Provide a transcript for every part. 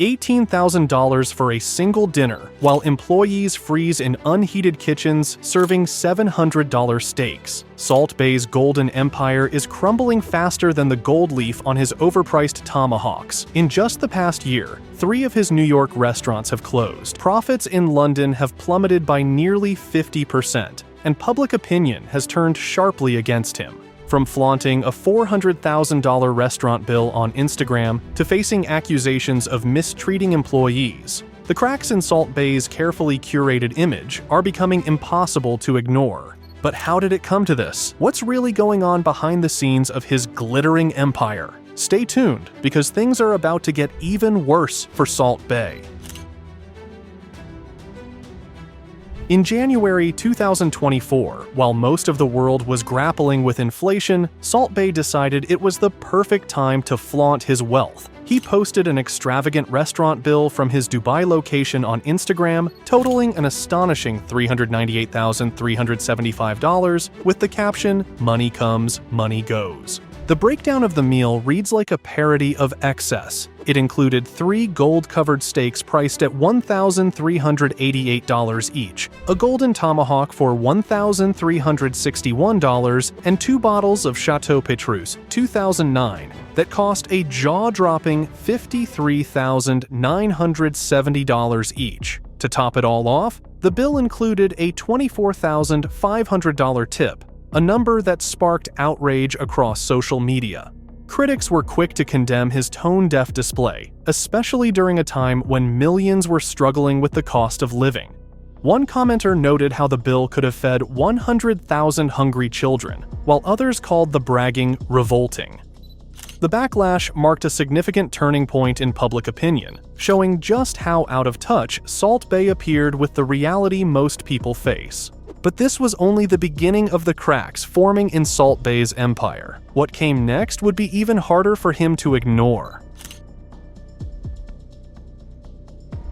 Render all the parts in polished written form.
$18,000 for a single dinner, while employees freeze in unheated kitchens serving $700 steaks. Salt Bae's golden empire is crumbling faster than the gold leaf on his overpriced tomahawks. In just the past year, 3 of his New York restaurants have closed. Profits in London have plummeted by nearly 50%, and public opinion has turned sharply against him. From flaunting a $400,000 restaurant bill on Instagram to facing accusations of mistreating employees, the cracks in Salt Bae's carefully curated image are becoming impossible to ignore. But how did it come to this? What's really going on behind the scenes of his glittering empire? Stay tuned, because things are about to get even worse for Salt Bae. In January 2024, while most of the world was grappling with inflation, Salt Bae decided it was the perfect time to flaunt his wealth. He posted an extravagant restaurant bill from his Dubai location on Instagram, totaling an astonishing $398,375, with the caption, "Money comes, money goes." The breakdown of the meal reads like a parody of excess. It included 3 gold-covered steaks priced at $1,388 each, a golden tomahawk for $1,361, and 2 bottles of Chateau Petrus 2009 that cost a jaw-dropping $53,970 each. To top it all off, the bill included a $24,500 tip, a number that sparked outrage across social media. Critics were quick to condemn his tone-deaf display, especially during a time when millions were struggling with the cost of living. One commenter noted how the bill could have fed 100,000 hungry children, while others called the bragging revolting. The backlash marked a significant turning point in public opinion, showing just how out of touch Salt Bae appeared with the reality most people face. But this was only the beginning of the cracks forming in Salt Bae's empire. What came next would be even harder for him to ignore.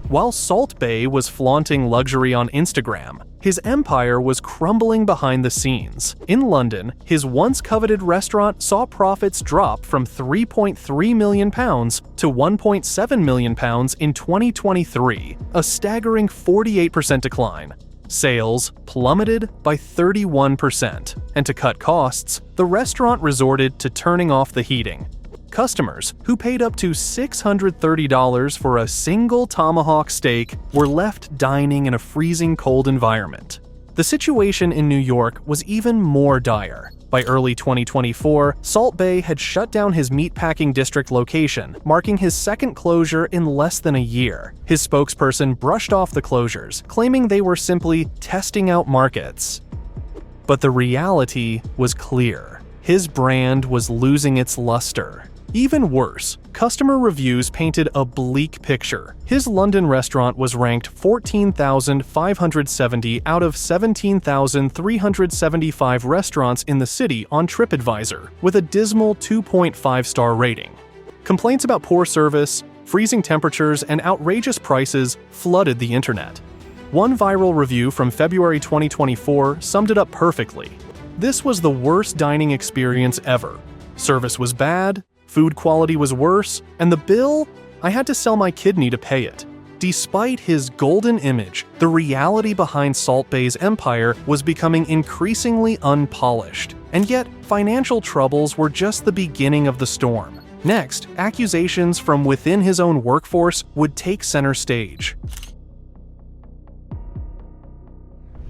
While Salt Bae was flaunting luxury on Instagram, his empire was crumbling behind the scenes. In London, his once coveted restaurant saw profits drop from £3.3 million to £1.7 million in 2023, a staggering 48% decline. Sales plummeted by 31%, and to cut costs, the restaurant resorted to turning off the heating. Customers, who paid up to $630 for a single tomahawk steak, were left dining in a freezing cold environment. The situation in New York was even more dire. By early 2024, Salt Bae had shut down his meatpacking district location, marking his second closure in less than a year. His spokesperson brushed off the closures, claiming they were simply testing out markets. But the reality was clear. His brand was losing its luster. Even worse, customer reviews painted a bleak picture. His London restaurant was ranked 14,570 out of 17,375 restaurants in the city on TripAdvisor, with a dismal 2.5-star rating. Complaints about poor service, freezing temperatures, and outrageous prices flooded the internet. One viral review from February 2024 summed it up perfectly. "This was the worst dining experience ever. Service was bad, food quality was worse, and the bill? I had to sell my kidney to pay it." Despite his golden image, the reality behind Salt Bae's empire was becoming increasingly unpolished. And yet, financial troubles were just the beginning of the storm. Next, accusations from within his own workforce would take center stage.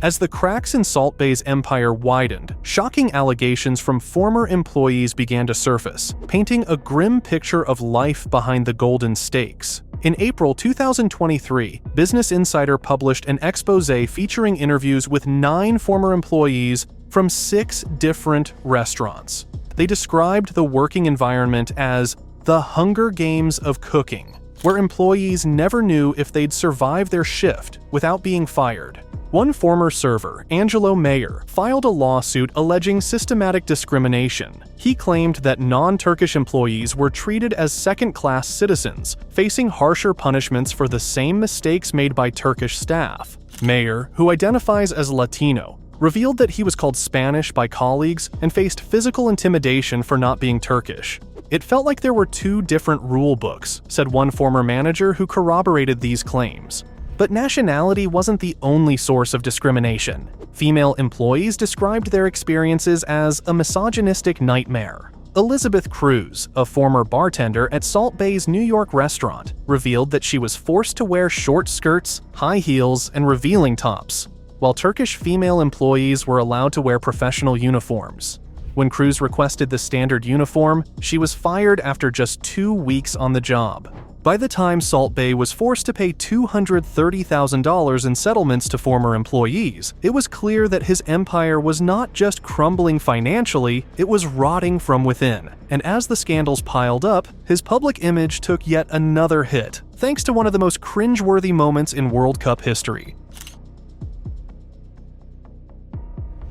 As the cracks in Salt Bae's empire widened, shocking allegations from former employees began to surface, painting a grim picture of life behind the golden stakes. In April 2023, Business Insider published an exposé featuring interviews with 9 former employees from 6 different restaurants. They described the working environment as the Hunger Games of cooking, where employees never knew if they'd survive their shift without being fired. One former server, Angelo Mayer, filed a lawsuit alleging systematic discrimination. He claimed that non-Turkish employees were treated as second-class citizens, facing harsher punishments for the same mistakes made by Turkish staff. Mayer, who identifies as Latino, revealed that he was called Spanish by colleagues and faced physical intimidation for not being Turkish. "It felt like there were two different rule books," said one former manager who corroborated these claims. But nationality wasn't the only source of discrimination. Female employees described their experiences as a misogynistic nightmare. Elizabeth Cruz, a former bartender at Salt Bae's New York restaurant, revealed that she was forced to wear short skirts, high heels, and revealing tops, while Turkish female employees were allowed to wear professional uniforms. When Cruz requested the standard uniform, she was fired after just 2 weeks on the job. By the time Salt Bae was forced to pay $230,000 in settlements to former employees, it was clear that his empire was not just crumbling financially, it was rotting from within. And as the scandals piled up, his public image took yet another hit, thanks to one of the most cringeworthy moments in World Cup history.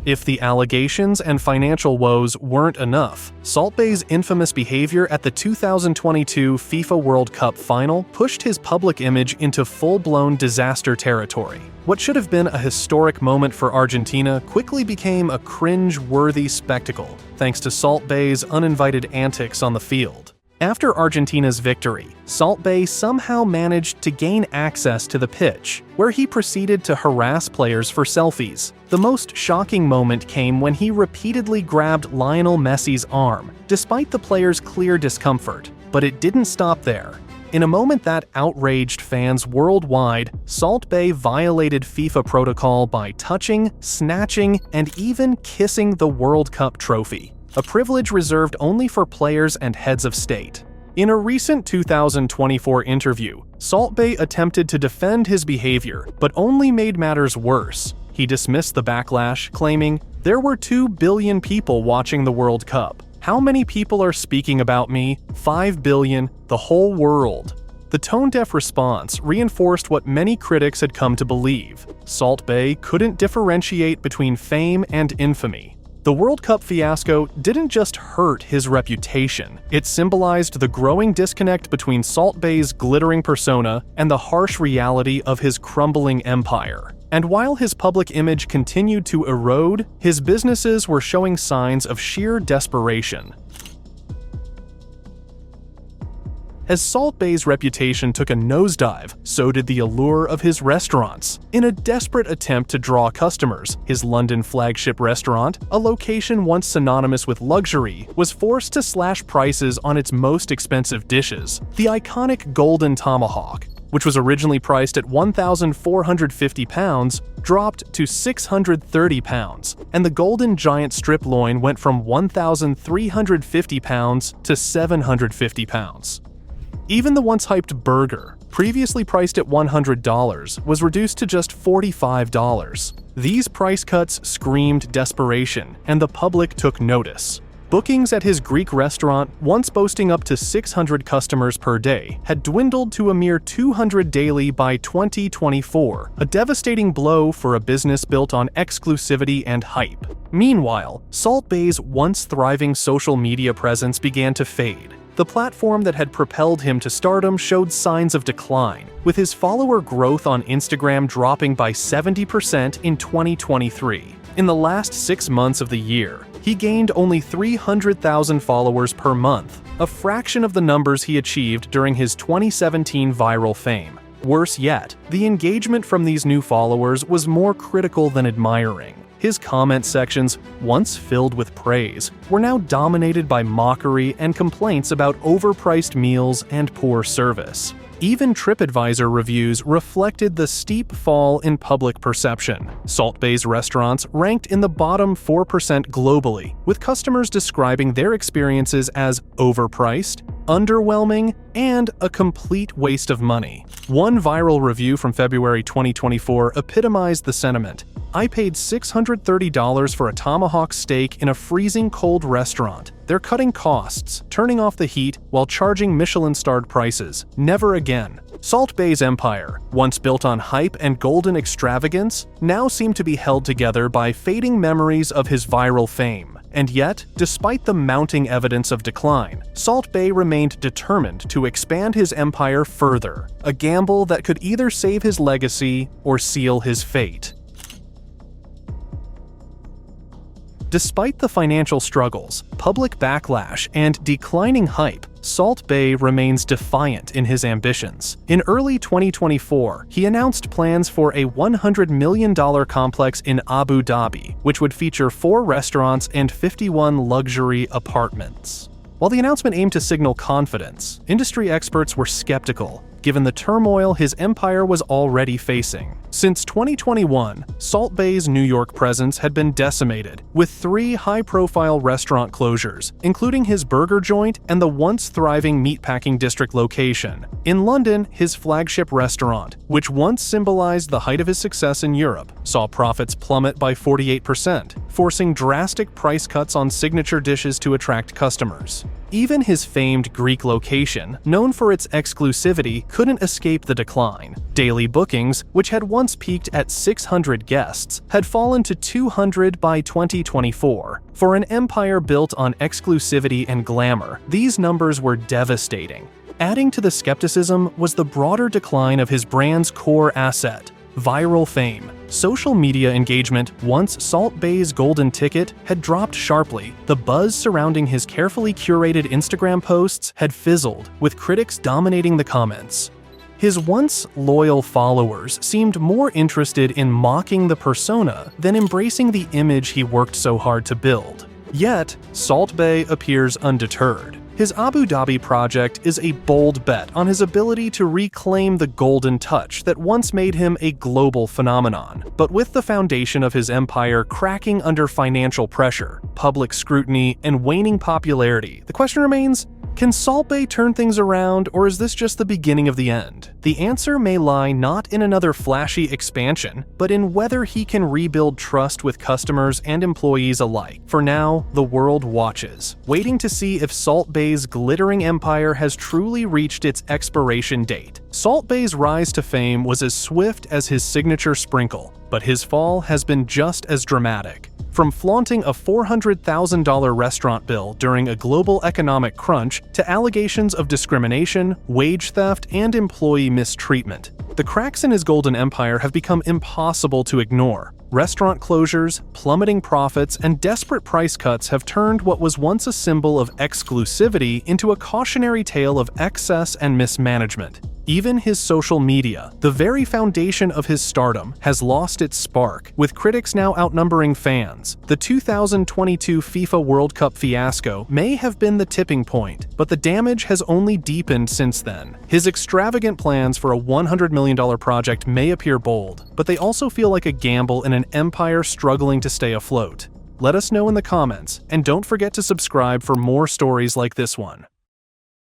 If the allegations and financial woes weren't enough, Salt Bae's infamous behavior at the 2022 FIFA World Cup final pushed his public image into full-blown disaster territory. What should have been a historic moment for Argentina quickly became a cringe-worthy spectacle, thanks to Salt Bae's uninvited antics on the field. After Argentina's victory, Salt Bae somehow managed to gain access to the pitch, where he proceeded to harass players for selfies. The most shocking moment came when he repeatedly grabbed Lionel Messi's arm, despite the player's clear discomfort. But it didn't stop there. In a moment that outraged fans worldwide, Salt Bae violated FIFA protocol by touching, snatching, and even kissing the World Cup trophy, a privilege reserved only for players and heads of state. In a recent 2024 interview, Salt Bae attempted to defend his behavior, but only made matters worse. He dismissed the backlash, claiming, "There were 2 billion people watching the World Cup. How many people are speaking about me? 5 billion, the whole world." The tone-deaf response reinforced what many critics had come to believe. Salt Bae couldn't differentiate between fame and infamy. The World Cup fiasco didn't just hurt his reputation, it symbolized the growing disconnect between Salt Bae's glittering persona and the harsh reality of his crumbling empire. And while his public image continued to erode, his businesses were showing signs of sheer desperation. As Salt Bae's reputation took a nosedive, so did the allure of his restaurants. In a desperate attempt to draw customers, his London flagship restaurant, a location once synonymous with luxury, was forced to slash prices on its most expensive dishes. The iconic golden tomahawk, which was originally priced at £1,450, dropped to £630, and the golden giant strip loin went from £1,350 to £750. Even the once hyped burger, previously priced at $100, was reduced to just $45. These price cuts screamed desperation, and the public took notice. Bookings at his Greek restaurant, once boasting up to 600 customers per day, had dwindled to a mere 200 daily by 2024, a devastating blow for a business built on exclusivity and hype. Meanwhile, Salt Bae's once thriving social media presence began to fade. The platform that had propelled him to stardom showed signs of decline, with his follower growth on Instagram dropping by 70% in 2023. In the last 6 months of the year, he gained only 300,000 followers per month, a fraction of the numbers he achieved during his 2017 viral fame. Worse yet, the engagement from these new followers was more critical than admiring. His comment sections, once filled with praise, were now dominated by mockery and complaints about overpriced meals and poor service. Even TripAdvisor reviews reflected the steep fall in public perception. Salt Bae's restaurants ranked in the bottom 4% globally, with customers describing their experiences as overpriced, underwhelming, and a complete waste of money. One viral review from February 2024 epitomized the sentiment. "I paid $630 for a tomahawk steak in a freezing cold restaurant. They're cutting costs, turning off the heat while charging Michelin-starred prices. Never again." Salt Bae's empire, once built on hype and golden extravagance, now seemed to be held together by fading memories of his viral fame. And yet, despite the mounting evidence of decline, Salt Bae remained determined to expand his empire further, a gamble that could either save his legacy or seal his fate. Despite the financial struggles, public backlash, and declining hype, Salt Bae remains defiant in his ambitions. In early 2024, he announced plans for a $100 million complex in Abu Dhabi, which would feature 4 restaurants and 51 luxury apartments. While the announcement aimed to signal confidence, industry experts were skeptical, given the turmoil his empire was already facing. Since 2021, Salt Bae's New York presence had been decimated, with 3 high-profile restaurant closures, including his burger joint and the once-thriving meatpacking district location. In London, his flagship restaurant, which once symbolized the height of his success in Europe, saw profits plummet by 48%, forcing drastic price cuts on signature dishes to attract customers. Even his famed Greek location, known for its exclusivity, couldn't escape the decline. Daily bookings, which had once peaked at 600 guests, had fallen to 200 by 2024. For an empire built on exclusivity and glamour, these numbers were devastating. Adding to the skepticism was the broader decline of his brand's core asset: viral fame. Social media engagement, once Salt Bae's golden ticket, had dropped sharply. The buzz surrounding his carefully curated Instagram posts had fizzled, with critics dominating the comments. His once loyal followers seemed more interested in mocking the persona than embracing the image he worked so hard to build. Yet, Salt Bae appears undeterred. His Abu Dhabi project is a bold bet on his ability to reclaim the golden touch that once made him a global phenomenon. But with the foundation of his empire cracking under financial pressure, public scrutiny, and waning popularity, the question remains, can Salt Bae turn things around, or is this just the beginning of the end? The answer may lie not in another flashy expansion, but in whether he can rebuild trust with customers and employees alike. For now, the world watches, waiting to see if Salt Bae's glittering empire has truly reached its expiration date. Salt Bae's rise to fame was as swift as his signature sprinkle, but his fall has been just as dramatic. From flaunting a $400,000 restaurant bill during a global economic crunch to allegations of discrimination, wage theft, and employee mistreatment, the cracks in his golden empire have become impossible to ignore. Restaurant closures, plummeting profits, and desperate price cuts have turned what was once a symbol of exclusivity into a cautionary tale of excess and mismanagement. Even his social media, the very foundation of his stardom, has lost its spark, with critics now outnumbering fans. The 2022 FIFA World Cup fiasco may have been the tipping point, but the damage has only deepened since then. His extravagant plans for a $100 million project may appear bold, but they also feel like a gamble in an empire struggling to stay afloat. Let us know in the comments, and don't forget to subscribe for more stories like this one.